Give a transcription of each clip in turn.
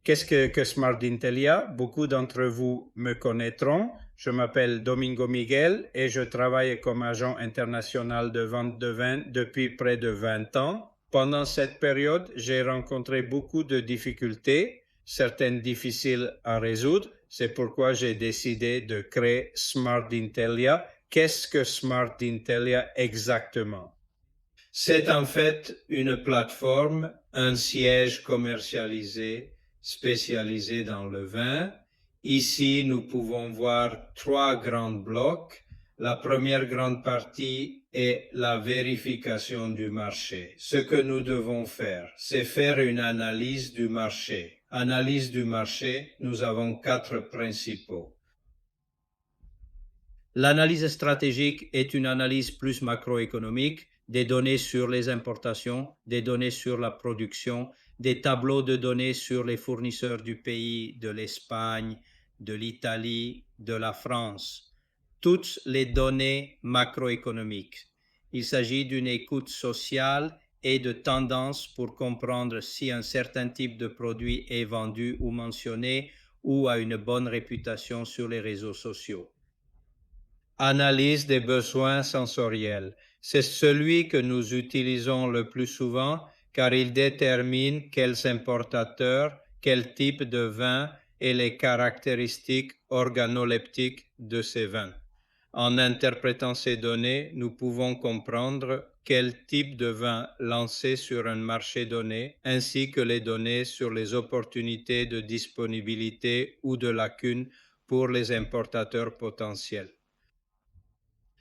Qu'est-ce que Smart Intelia? Beaucoup d'entre vous me connaîtront. Je m'appelle Domingo Miguel et je travaille comme agent international de vente de vin depuis près de 20 ans. Pendant cette période, j'ai rencontré beaucoup de difficultés, certaines difficiles à résoudre. C'est pourquoi j'ai décidé de créer Smart Intelia. Qu'est-ce que Smart Intelia exactement? C'est en fait une plateforme, un siège commercialisé spécialisé dans le vin. Ici, nous pouvons voir trois grands blocs. La première grande partie est la vérification du marché. Ce que nous devons faire, c'est faire une analyse du marché. Analyse du marché, nous avons quatre principaux. L'analyse stratégique est une analyse plus macroéconomique, des données sur les importations, des données sur la production, des tableaux de données sur les fournisseurs du pays, de l'Espagne, de l'Italie, de la France. Toutes les données macroéconomiques. Il s'agit d'une écoute sociale et de tendance pour comprendre si un certain type de produit est vendu ou mentionné ou a une bonne réputation sur les réseaux sociaux. Analyse des besoins sensoriels. C'est celui que nous utilisons le plus souvent car il détermine quels importateurs, quel type de vin et les caractéristiques organoleptiques de ces vins. En interprétant ces données, nous pouvons comprendre quel type de vin lancer sur un marché donné, ainsi que les données sur les opportunités de disponibilité ou de lacunes pour les importateurs potentiels.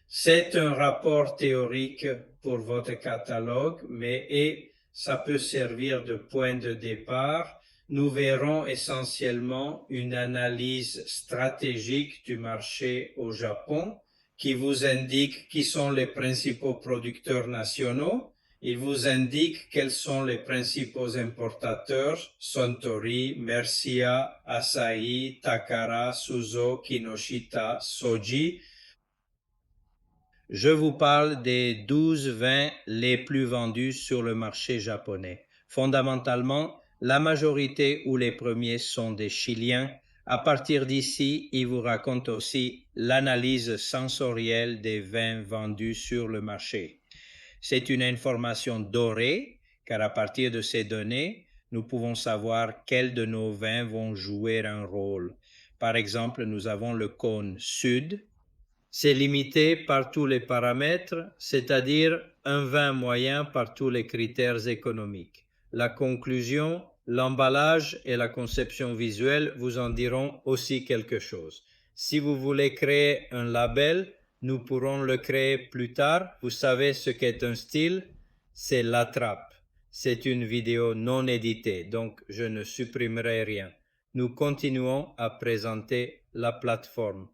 C'est un rapport théorique pour votre catalogue, mais ça peut servir de point de départ. Nous verrons essentiellement une analyse stratégique du marché au Japon qui vous indique qui sont les principaux producteurs nationaux. Il vous indique quels sont les principaux importateurs, Suntory, Mercia, Asahi, Takara, Suzo, Kinoshita, Soji. Je vous parle des 12 vins les plus vendus sur le marché japonais. Fondamentalement, la majorité ou les premiers sont des Chiliens. À partir d'ici, il vous raconte aussi l'analyse sensorielle des vins vendus sur le marché. C'est une information dorée, car à partir de ces données, nous pouvons savoir quels de nos vins vont jouer un rôle. Par exemple, nous avons le cône sud. C'est limité par tous les paramètres, c'est-à-dire un vin moyen par tous les critères économiques. La conclusion, l'emballage et la conception visuelle vous en diront aussi quelque chose. Si vous voulez créer un label, nous pourrons le créer plus tard. Vous savez ce qu'est un style? C'est la trappe. C'est une vidéo non éditée, donc je ne supprimerai rien. Nous continuons à présenter la plateforme.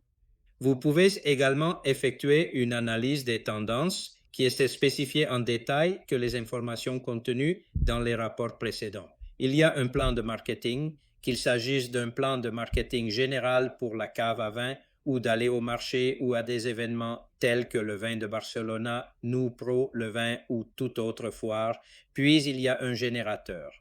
Vous pouvez également effectuer une analyse des tendances qui est spécifiée en détail que les informations contenues dans les rapports précédents. Il y a un plan de marketing, qu'il s'agisse d'un plan de marketing général pour la cave à vin ou d'aller au marché ou à des événements tels que le vin de Barcelona, Nous Pro, le vin ou toute autre foire. Puis il y a un générateur.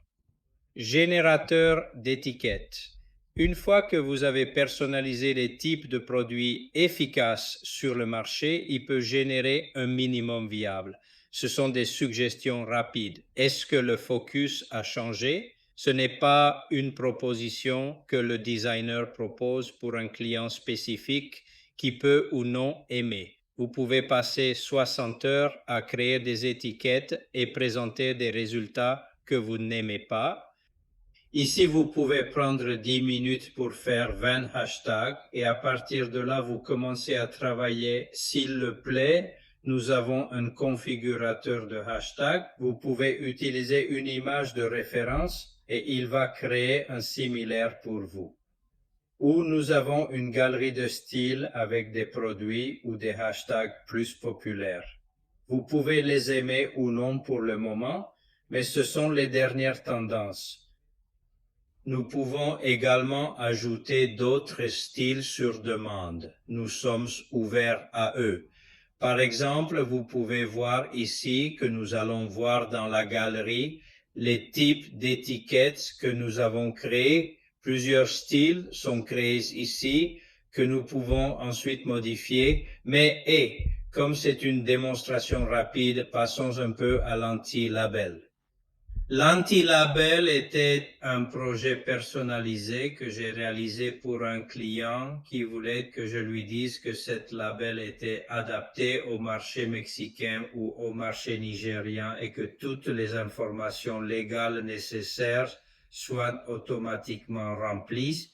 Générateur d'étiquettes. Une fois que vous avez personnalisé les types de produits efficaces sur le marché, il peut générer un minimum viable. Ce sont des suggestions rapides. Est-ce que le focus a changé? Ce n'est pas une proposition que le designer propose pour un client spécifique qui peut ou non aimer. Vous pouvez passer 60 heures à créer des étiquettes et présenter des résultats que vous n'aimez pas. Ici, vous pouvez prendre 10 minutes pour faire 20 hashtags et à partir de là, vous commencez à travailler s'il le plaît. Nous avons un configurateur de hashtags. Vous pouvez utiliser une image de référence et il va créer un similaire pour vous. Ou nous avons une galerie de styles avec des produits ou des hashtags plus populaires. Vous pouvez les aimer ou non pour le moment, mais ce sont les dernières tendances. Nous pouvons également ajouter d'autres styles sur demande. Nous sommes ouverts à eux. Par exemple, vous pouvez voir ici que nous allons voir dans la galerie les types d'étiquettes que nous avons créés Plusieurs styles sont créés ici que nous pouvons ensuite modifier, mais comme c'est une démonstration rapide, passons un peu à l'anti-label. L'anti-label était un projet personnalisé que j'ai réalisé pour un client qui voulait que je lui dise que cette label était adapté au marché mexicain ou au marché nigérien et que toutes les informations légales nécessaires soient automatiquement remplies.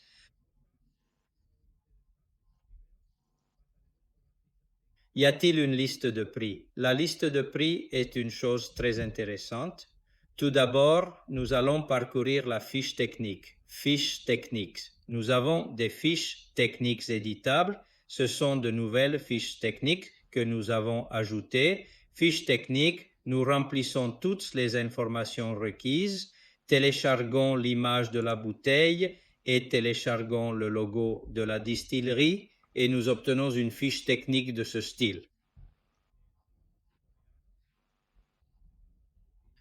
Y a-t-il une liste de prix? La liste de prix est une chose très intéressante. Tout d'abord, nous allons parcourir la fiche technique. Fiche technique. Nous avons des fiches techniques éditables. Ce sont de nouvelles fiches techniques que nous avons ajoutées. Fiches techniques, nous remplissons toutes les informations requises, téléchargeons l'image de la bouteille et téléchargeons le logo de la distillerie et nous obtenons une fiche technique de ce style.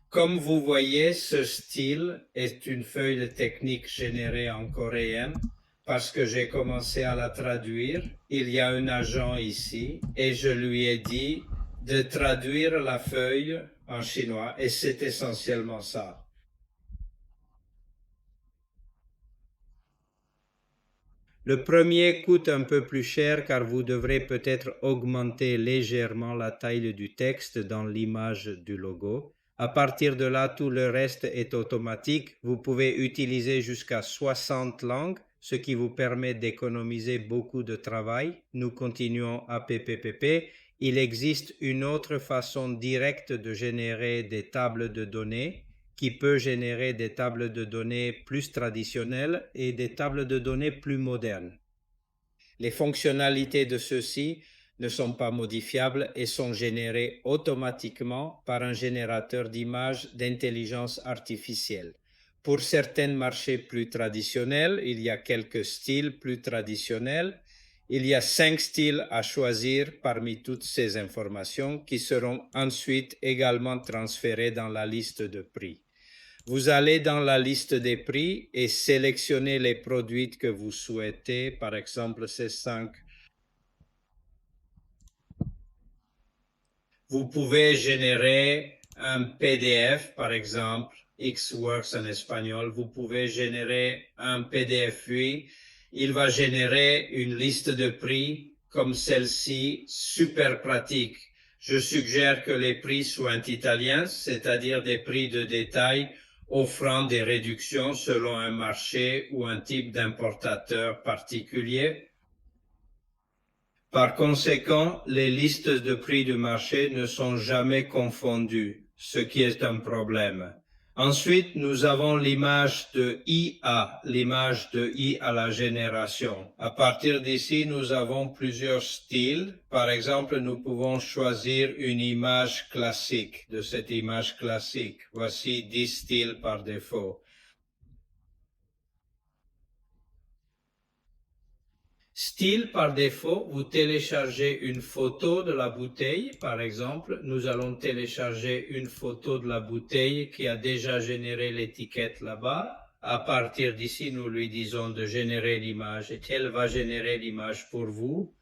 Comme vous voyez, ce style est une feuille de technique générée en coréen parce que j'ai commencé à la traduire. Il y a un agent ici et je lui ai dit de traduire la feuille en chinois et c'est essentiellement ça. Le premier coûte un peu plus cher car vous devrez peut-être augmenter légèrement la taille du texte dans l'image du logo. À partir de là, tout le reste est automatique. Vous pouvez utiliser jusqu'à 60 langues, ce qui vous permet d'économiser beaucoup de travail. Nous continuons à PPPP. Il existe une autre façon directe de générer des tables de données qui peut générer des tables de données plus traditionnelles et des tables de données plus modernes. Les fonctionnalités de ceux-ci ne sont pas modifiables et sont générées automatiquement par un générateur d'images d'intelligence artificielle. Pour certains marchés plus traditionnels, il y a quelques styles plus traditionnels. Il y a 5 styles à choisir parmi toutes ces informations qui seront ensuite également transférées dans la liste de prix. Vous allez dans la liste des prix et sélectionnez les produits que vous souhaitez, par exemple ces 5. Vous pouvez générer un PDF, par exemple, Xworks en espagnol. Vous pouvez générer un PDF, oui. Il va générer une liste de prix comme celle-ci, super pratique. Je suggère que les prix soient italiens, c'est-à-dire des prix de détail offrant des réductions selon un marché ou un type d'importateur particulier. Par conséquent, les listes de prix du marché ne sont jamais confondues, ce qui est un problème. Ensuite, nous avons l'image de IA, l'image de I à la génération. À partir d'ici, nous avons plusieurs styles. Par exemple, nous pouvons choisir une image classique. De cette image classique, voici 10 styles par défaut. Style par défaut, vous téléchargez une photo de la bouteille, par exemple. Nous allons télécharger une photo de la bouteille qui a déjà généré l'étiquette là-bas. À partir d'ici, nous lui disons de générer l'image et elle va générer l'image pour vous.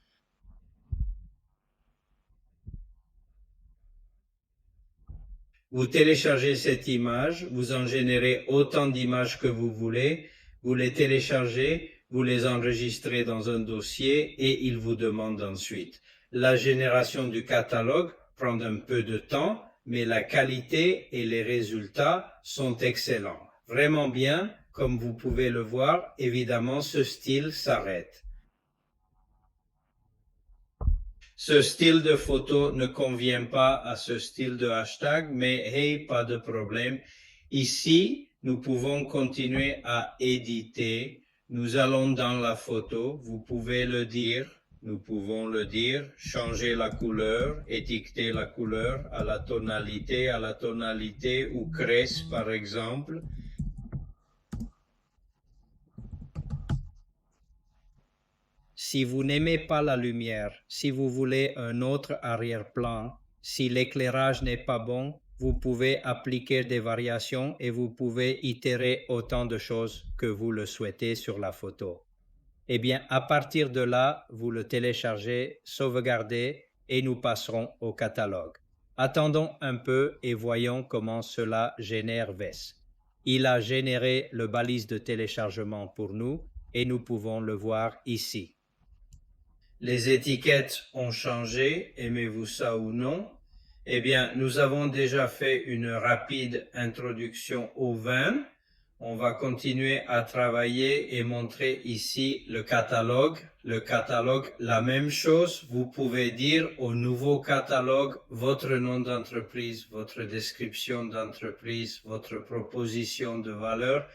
Vous téléchargez cette image, vous en générez autant d'images que vous voulez, vous les téléchargez, vous les enregistrez dans un dossier et il vous demande ensuite. La génération du catalogue prend un peu de temps, mais la qualité et les résultats sont excellents. Vraiment bien, comme vous pouvez le voir, évidemment ce style s'arrête. Ce style de photo ne convient pas à ce style de hashtag, mais hey, pas de problème. Ici, nous pouvons continuer à éditer. Nous allons dans la photo, vous pouvez le dire, nous pouvons le dire, changer la couleur, étiqueter la couleur à la tonalité ou cresse par exemple. Si vous n'aimez pas la lumière, si vous voulez un autre arrière-plan, si l'éclairage n'est pas bon, vous pouvez appliquer des variations et vous pouvez itérer autant de choses que vous le souhaitez sur la photo. Eh bien, à partir de là, vous le téléchargez, sauvegardez et nous passerons au catalogue. Attendons un peu et voyons comment cela génère VES. Il a généré le balise de téléchargement pour nous et nous pouvons le voir ici. Les étiquettes ont changé, aimez-vous ça ou non? Eh bien, nous avons déjà fait une rapide introduction au vin. On va continuer à travailler et montrer ici le catalogue. Le catalogue, la même chose. Vous pouvez dire au nouveau catalogue votre nom d'entreprise, votre description d'entreprise, votre proposition de valeur,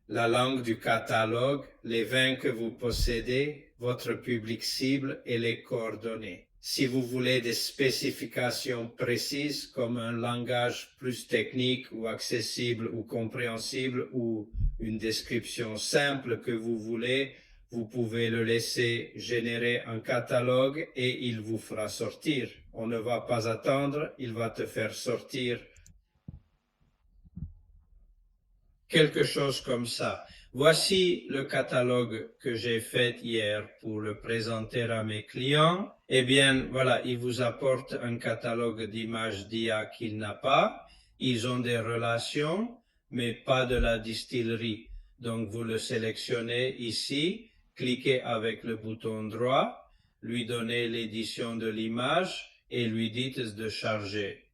la langue du catalogue, les vins que vous possédez, votre public cible et les coordonnées. Si vous voulez des spécifications précises comme un langage plus technique ou accessible ou compréhensible ou une description simple que vous voulez, vous pouvez le laisser générer un catalogue et il vous fera sortir. On ne va pas attendre, il va te faire sortir quelque chose comme ça. Voici le catalogue que j'ai fait hier pour le présenter à mes clients. Eh bien, voilà, il vous apporte un catalogue d'images d'IA qu'il n'a pas. Ils ont des relations, mais pas de la distillerie. Donc, vous le sélectionnez ici, cliquez avec le bouton droit, lui donnez l'édition de l'image et lui dites de charger.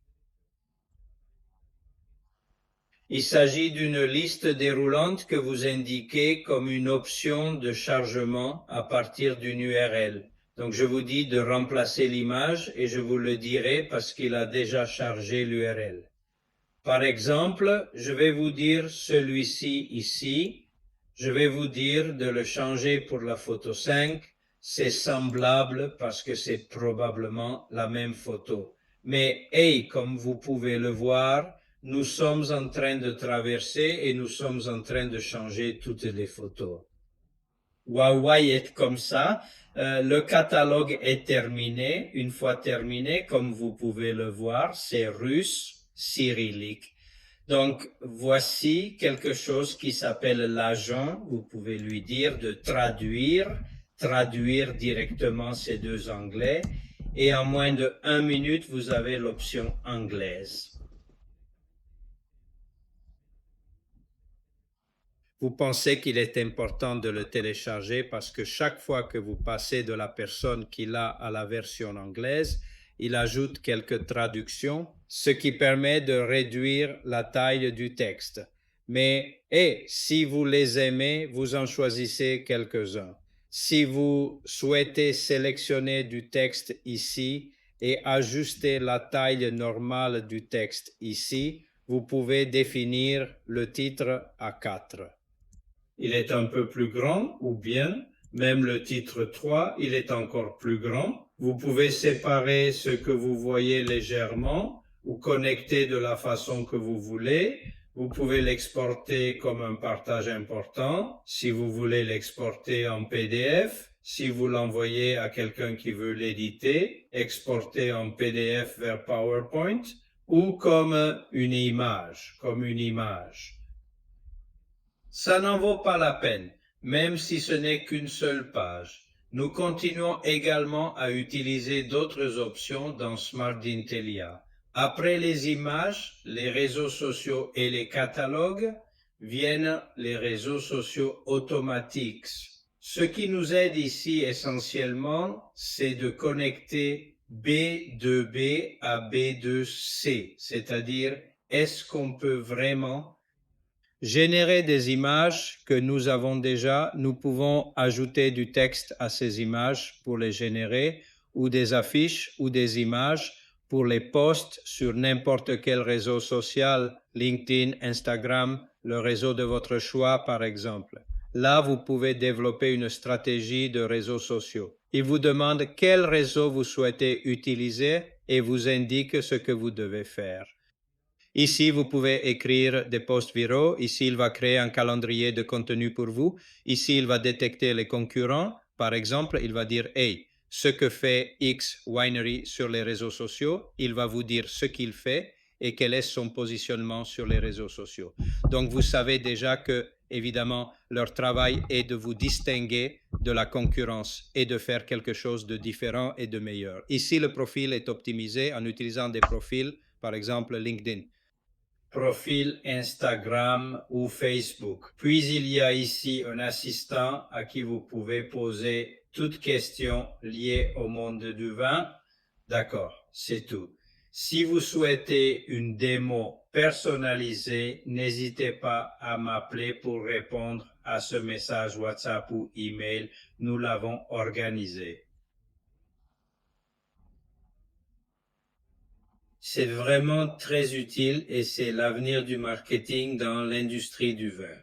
Il s'agit d'une liste déroulante que vous indiquez comme une option de chargement à partir d'une URL. Donc je vous dis de remplacer l'image et je vous le dirai parce qu'il a déjà chargé l'URL. Par exemple, je vais vous dire celui-ci ici. Je vais vous dire de le changer pour la photo 5. C'est semblable parce que c'est probablement la même photo. Mais hey, comme vous pouvez le voir, nous sommes en train de traverser et nous sommes en train de changer toutes les photos. Huawei est comme ça. Le catalogue est terminé. Une fois terminé, comme vous pouvez le voir, c'est russe, cyrillique. Donc, voici quelque chose qui s'appelle l'agent. Vous pouvez lui dire de traduire directement ces deux anglais. Et en moins de 1 minute, vous avez l'option anglaise. Vous pensez qu'il est important de le télécharger parce que chaque fois que vous passez de la personne qui l'a à la version anglaise, il ajoute quelques traductions, ce qui permet de réduire la taille du texte. Mais, si vous les aimez, vous en choisissez quelques-uns. Si vous souhaitez sélectionner du texte ici et ajuster la taille normale du texte ici, vous pouvez définir le titre à 4. Il est un peu plus grand ou bien, même le titre 3, il est encore plus grand. Vous pouvez séparer ce que vous voyez légèrement ou connecter de la façon que vous voulez. Vous pouvez l'exporter comme un partage important. Si vous voulez l'exporter en PDF, si vous l'envoyez à quelqu'un qui veut l'éditer, exporter en PDF vers PowerPoint ou comme une image. Ça n'en vaut pas la peine, même si ce n'est qu'une seule page. Nous continuons également à utiliser d'autres options dans SmartIntellia. Après les images, les réseaux sociaux et les catalogues, viennent les réseaux sociaux automatiques. Ce qui nous aide ici essentiellement, c'est de connecter B2B à B2C, c'est-à-dire est-ce qu'on peut vraiment générer des images que nous avons déjà, nous pouvons ajouter du texte à ces images pour les générer, ou des affiches ou des images pour les posts sur n'importe quel réseau social, LinkedIn, Instagram, le réseau de votre choix par exemple. Là, vous pouvez développer une stratégie de réseaux sociaux. Il vous demande quel réseau vous souhaitez utiliser et vous indique ce que vous devez faire. Ici, vous pouvez écrire des posts viraux. Ici, il va créer un calendrier de contenu pour vous. Ici, il va détecter les concurrents. Par exemple, il va dire « Hey, ce que fait X Winery sur les réseaux sociaux, il va vous dire ce qu'il fait et quel est son positionnement sur les réseaux sociaux. Donc vous savez déjà que, évidemment, leur travail est de vous distinguer de la concurrence et de faire quelque chose de différent et de meilleur. Ici, le profil est optimisé en utilisant des profils, par exemple LinkedIn, profil Instagram ou Facebook. Puis il y a ici un assistant à qui vous pouvez poser toutes questions liées au monde du vin. D'accord, c'est tout. Si vous souhaitez une démo personnalisée, n'hésitez pas à m'appeler pour répondre à ce message WhatsApp ou email. Nous l'avons organisé. C'est vraiment très utile et c'est l'avenir du marketing dans l'industrie du vin.